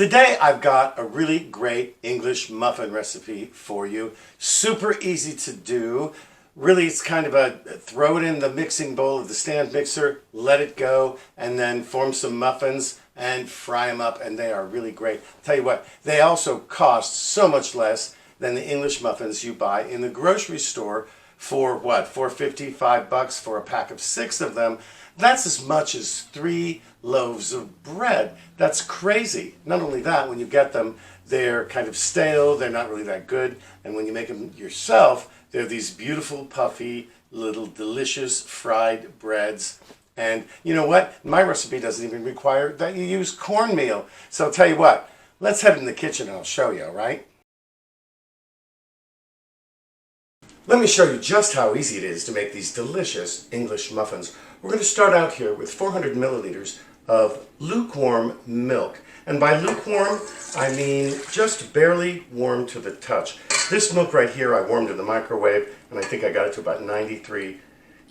Today I've got a really great English muffin recipe for you. Super easy to do. Really, it's kind of a throw it in the mixing bowl of the stand mixer, let it go, and then form some muffins and fry them up, and they are really great. Tell you what, they also cost so much less than the English muffins you buy in the grocery store for what, $4.50, $5 for a pack of 6 of them. That's as much as 3 loaves of bread. That's crazy. Not only that, when you get them, they're kind of stale, they're not really that good, and when you make them yourself, they're these beautiful, puffy, little delicious fried breads. And you know what? My recipe doesn't even require that you use cornmeal. So I'll tell you what, let's head in the kitchen and I'll show you, all right? Let me show you just how easy it is to make these delicious English muffins. We're going to start out here with 400 milliliters of lukewarm milk. And by lukewarm, I mean just barely warm to the touch. This milk right here I warmed in the microwave, and I think I got it to about 93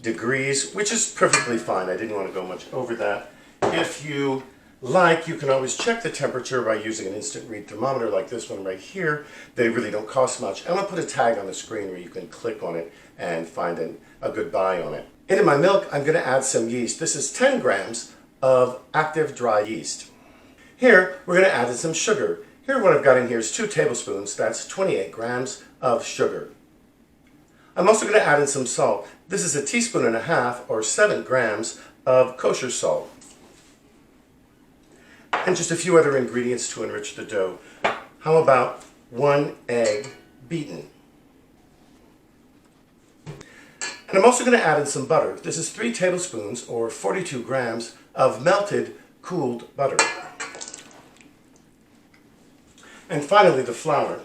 degrees, which is perfectly fine. I didn't want to go much over that. If you like, you can always check the temperature by using an instant read thermometer like this one right here. They really don't cost much. I'm going to put a tag on the screen where you can click on it and find a good buy on it. Into my milk, I'm going to add some yeast. This is 10 grams of active dry yeast. Here, we're going to add in some sugar. Here, what I've got in here is 2 tablespoons. That's 28 grams of sugar. I'm also going to add in some salt. This is 1.5 teaspoons or 7 grams of kosher salt. And just a few other ingredients to enrich the dough. How about 1 egg beaten? And I'm also going to add in some butter. This is 3 tablespoons or 42 grams of melted, cooled butter. And finally, the flour.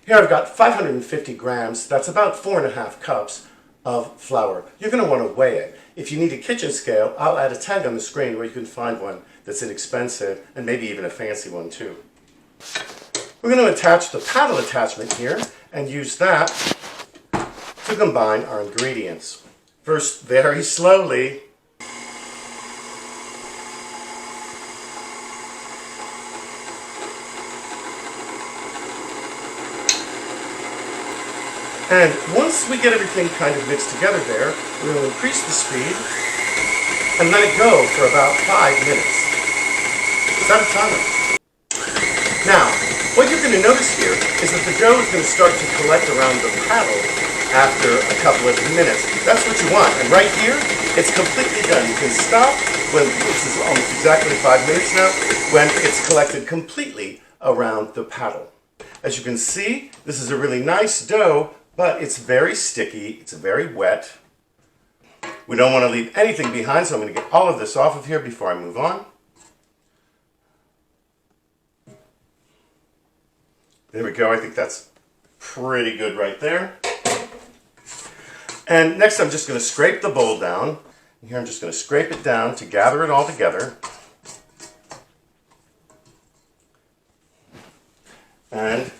Here I've got 550 grams, that's about 4.5 cups of flour. You're going to want to weigh it. If you need a kitchen scale, I'll add a tag on the screen where you can find one that's inexpensive and maybe even a fancy one too. We're going to attach the paddle attachment here and use that to combine our ingredients. First, very slowly. And once we get everything kind of mixed together there, we're going to increase the speed and let it go for about 5 minutes. Is that a timer? Now, what you're going to notice here is that the dough is going to start to collect around the paddle after a couple of minutes. That's what you want. And right here, it's completely done. You can stop when this is almost exactly 5 minutes now, when it's collected completely around the paddle. As you can see, this is a really nice dough, but it's very sticky, it's very wet. We don't want to leave anything behind, so I'm going to get all of this off of here before I move on. There we go, I think that's pretty good right there. And next I'm just going to scrape the bowl down. Here I'm just going to scrape it down to gather it all together. And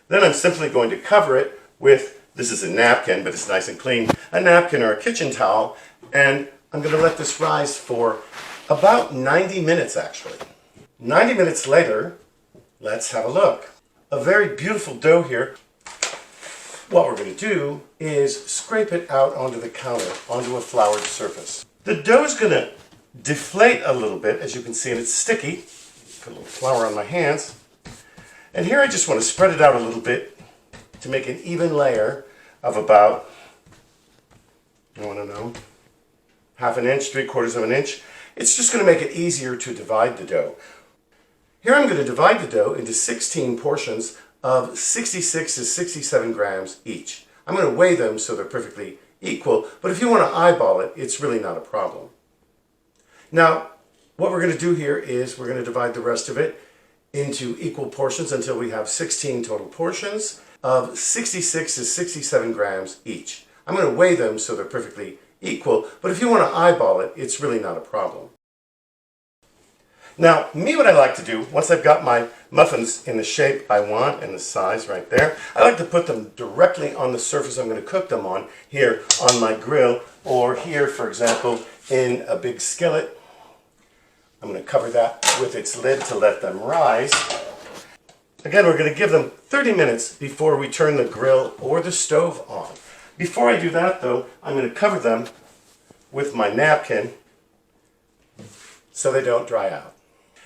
then I'm simply going to cover it with, this is a napkin, but it's nice and clean, a napkin or a kitchen towel, and I'm going to let this rise for about 90 minutes actually. 90 minutes later, let's have a look. A very beautiful dough here. What we're going to do is scrape it out onto the counter, onto a floured surface. The dough is going to deflate a little bit, as you can see, and it's sticky. Put a little flour on my hands. And here I just want to spread it out a little bit to make an even layer of about, I don't know, 1/2 inch, 3/4 of an inch. It's just going to make it easier to divide the dough. Here I'm going to divide the dough into 16 portions of 66 to 67 grams each. I'm going to weigh them so they're perfectly equal, but if you want to eyeball it, it's really not a problem. Now, what we're going to do here is we're going to divide the rest of it into equal portions until we have 16 total portions of 66 to 67 grams each. I'm going to weigh them so they're perfectly equal, but if you want to eyeball it, it's really not a problem. Now, what I like to do, once I've got my muffins in the shape I want and the size right there, I like to put them directly on the surface I'm going to cook them on, here on my grill, or here, for example, in a big skillet. I'm going to cover that with its lid to let them rise. Again, we're going to give them 30 minutes before we turn the grill or the stove on. Before I do that, though, I'm going to cover them with my napkin so they don't dry out.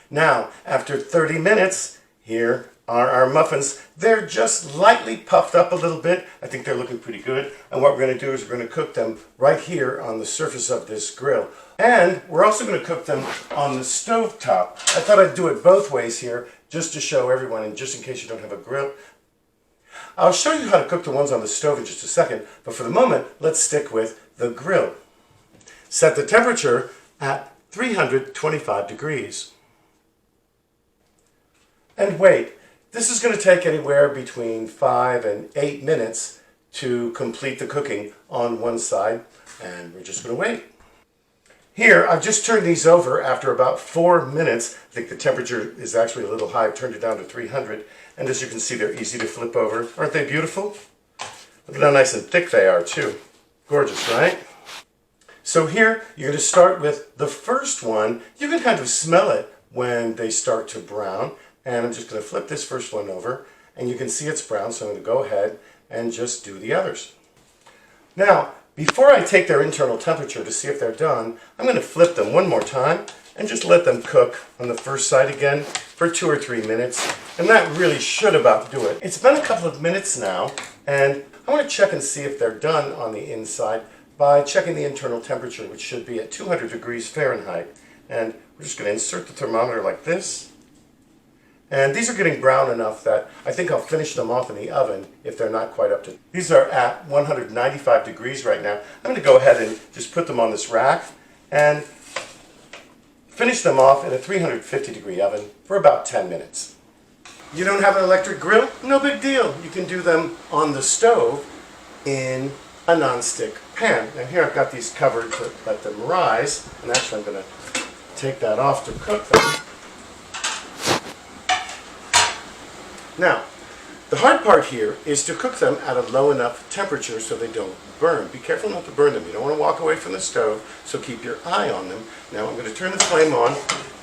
Now, after 30 minutes, here are our muffins. They're just lightly puffed up a little bit. I think they're looking pretty good. And what we're going to do is we're going to cook them right here on the surface of this grill. And we're also going to cook them on the stove top. I thought I'd do it both ways here just to show everyone, and just in case you don't have a grill. I'll show you how to cook the ones on the stove in just a second, but for the moment, let's stick with the grill. Set the temperature at 325 degrees. And wait. This is going to take anywhere between 5 and 8 minutes to complete the cooking on one side, and we're just going to wait. Here, I've just turned these over after about 4 minutes. I think the temperature is actually a little high. I've turned it down to 300, and as you can see, they're easy to flip over. Aren't they beautiful? Look at how nice and thick they are, too. Gorgeous, right? So here, you're going to start with the first one. You can kind of smell it when they start to brown. And I'm just going to flip this first one over, and you can see it's brown, so I'm going to go ahead and just do the others. Now, before I take their internal temperature to see if they're done, I'm going to flip them one more time and just let them cook on the first side again for 2 or 3 minutes, and that really should about do it. It's been a couple of minutes now, and I want to check and see if they're done on the inside by checking the internal temperature, which should be at 200 degrees Fahrenheit. And we're just going to insert the thermometer like this. And these are getting brown enough that I think I'll finish them off in the oven if they're not quite up to. These are at 195 degrees right now. I'm going to go ahead and just put them on this rack and finish them off in a 350 degree oven for about 10 minutes. You don't have an electric grill? No big deal. You can do them on the stove in a non-stick pan. And here I've got these covered to let them rise. And actually I'm going to take that off to cook them. Now, the hard part here is to cook them at a low enough temperature so they don't burn. Be careful not to burn them. You don't want to walk away from the stove, so keep your eye on them. Now I'm going to turn the flame on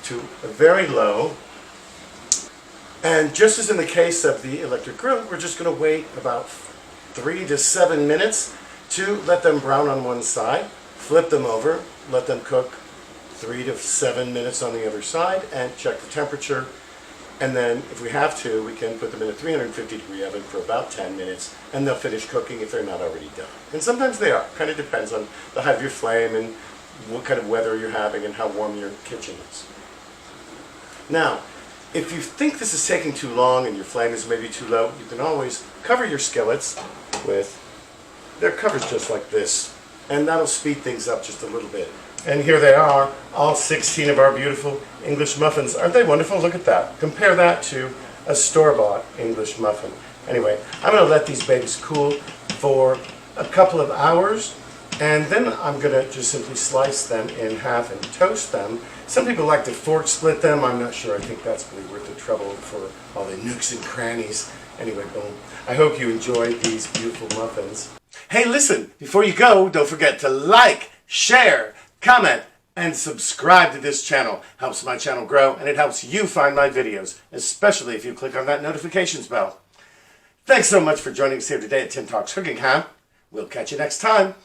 to a very low. And just as in the case of the electric grill, we're just going to wait about 3 to 7 minutes to let them brown on one side, flip them over, let them cook 3 to 7 minutes on the other side, and check the temperature. And then, if we have to, we can put them in a 350 degree oven for about 10 minutes, and they'll finish cooking if they're not already done. And sometimes they are. Kind of depends on the height of your flame and what kind of weather you're having and how warm your kitchen is. Now, if you think this is taking too long and your flame is maybe too low, you can always cover your skillets with their covers just like this, and that'll speed things up just a little bit. And here they are, all 16 of our beautiful English muffins. Aren't they wonderful? Look at that. Compare that to a store-bought English muffin. Anyway, I'm going to let these babies cool for a couple of hours, and then I'm going to just simply slice them in half and toast them. Some people like to fork split them. I'm not sure. I think that's really worth the trouble for all the nooks and crannies. Anyway, boom. I hope you enjoyed these beautiful muffins. Hey, listen, before you go, don't forget to like, share, comment, and subscribe to this channel. Helps my channel grow, and it helps you find my videos, especially if you click on that notifications bell. Thanks so much for joining us here today at Tim Talks Cooking, huh? We'll catch you next time.